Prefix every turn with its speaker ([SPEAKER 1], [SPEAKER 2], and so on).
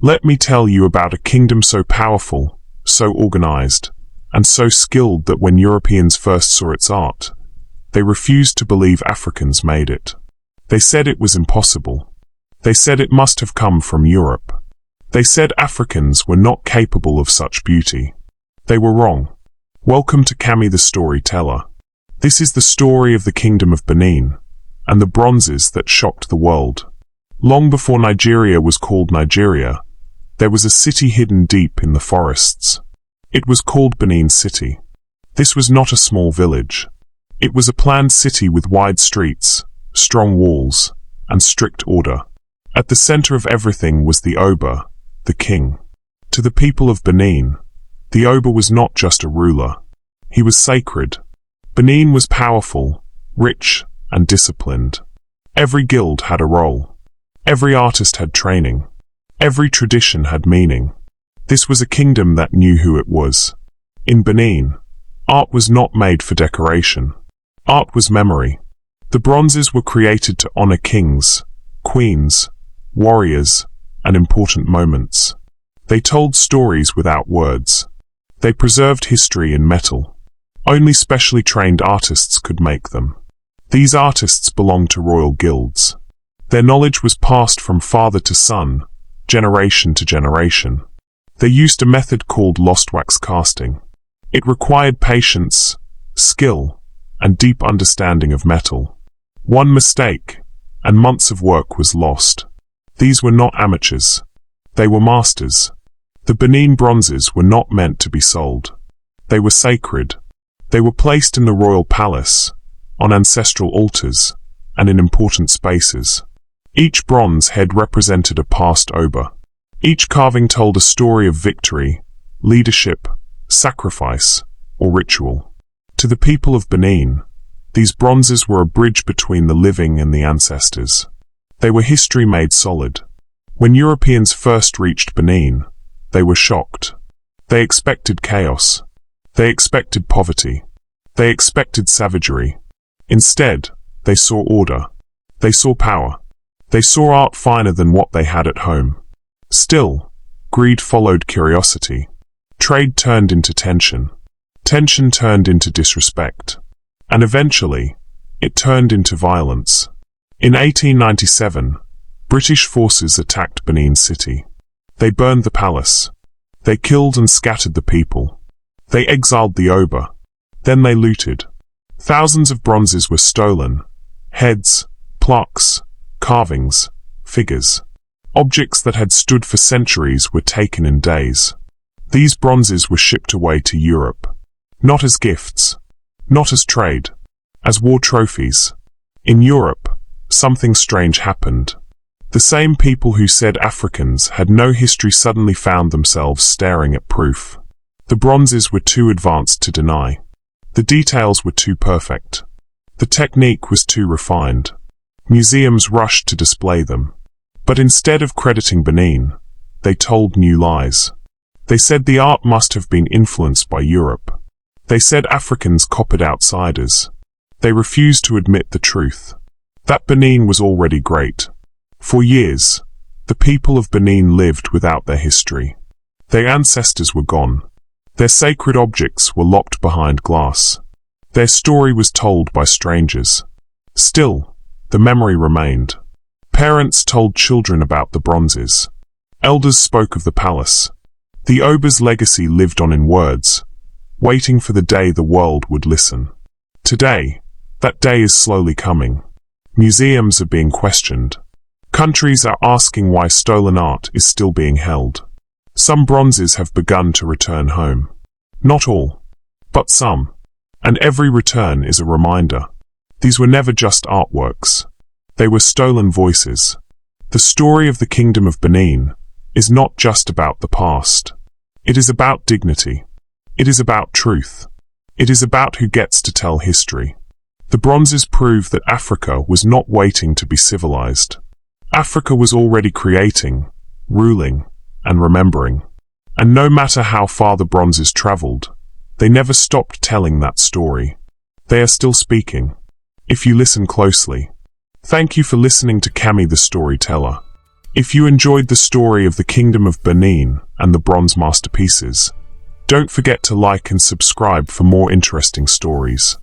[SPEAKER 1] Let me tell you about a kingdom so powerful, so organized, and so skilled that when Europeans first saw its art, they refused to believe Africans made it. They said it was impossible. They said it must have come from Europe. They said Africans were not capable of such beauty. They were wrong. Welcome to Cammy the Storyteller. This is the story of the Kingdom of Benin, and the bronzes that shocked the world. Long before Nigeria was called Nigeria, there was a city hidden deep in the forests. It was called Benin City. This was not a small village. It was a planned city with wide streets, strong walls, and strict order. At the center of everything was the Oba, the king. To the people of Benin, the Oba was not just a ruler. He was sacred. Benin was powerful, rich, and disciplined. Every guild had a role. Every artist had training. Every tradition had meaning. This was a kingdom that knew who it was. In Benin, art was not made for decoration. Art was memory. The bronzes were created to honor kings, queens, warriors, and important moments. They told stories without words. They preserved history in metal. Only specially trained artists could make them. These artists belonged to royal guilds. Their knowledge was passed from father to son, generation to generation. They used a method called lost wax casting. It required patience, skill, and deep understanding of metal. One mistake, and months of work was lost. These were not amateurs. They were masters. The Benin bronzes were not meant to be sold. They were sacred. They were placed in the royal palace, on ancestral altars, and in important spaces. Each bronze head represented a past Oba. Each carving told a story of victory, leadership, sacrifice, or ritual. To the people of Benin, these bronzes were a bridge between the living and the ancestors. They were history made solid. When Europeans first reached Benin, they were shocked. They expected chaos. They expected poverty. They expected savagery. Instead, they saw order. They saw power. They saw art finer than what they had at home. Still, greed followed curiosity. Trade turned into tension. Tension turned into disrespect. And eventually, it turned into violence. In 1897, British forces attacked Benin City. They burned the palace. They killed and scattered the people. They exiled the Oba. Then they looted. Thousands of bronzes were stolen. Heads, plaques, carvings, figures. Objects that had stood for centuries were taken in days. These bronzes were shipped away to Europe. Not as gifts. Not as trade. As war trophies. In Europe, something strange happened. The same people who said Africans had no history suddenly found themselves staring at proof. The bronzes were too advanced to deny. The details were too perfect. The technique was too refined. Museums rushed to display them. But instead of crediting Benin, they told new lies. They said the art must have been influenced by Europe. They said Africans copied outsiders. They refused to admit the truth. That Benin was already great. For years, the people of Benin lived without their history. Their ancestors were gone. Their sacred objects were locked behind glass. Their story was told by strangers. Still, the memory remained. Parents told children about the bronzes. Elders spoke of the palace. The Oba's legacy lived on in words, waiting for the day the world would listen. Today, that day is slowly coming. Museums are being questioned. Countries are asking why stolen art is still being held. Some bronzes have begun to return home. Not all, but some. And every return is a reminder. These were never just artworks. They were stolen voices. The story of the Kingdom of Benin is not just about the past. It is about dignity. It is about truth. It is about who gets to tell history. The bronzes prove that Africa was not waiting to be civilized. Africa was already creating, ruling, and remembering. And no matter how far the bronzes traveled, they never stopped telling that story. They are still speaking, if you listen closely. Thank you for listening to Cammy the Storyteller. If you enjoyed the story of the Kingdom of Benin and the bronze masterpieces, don't forget to like and subscribe for more interesting stories.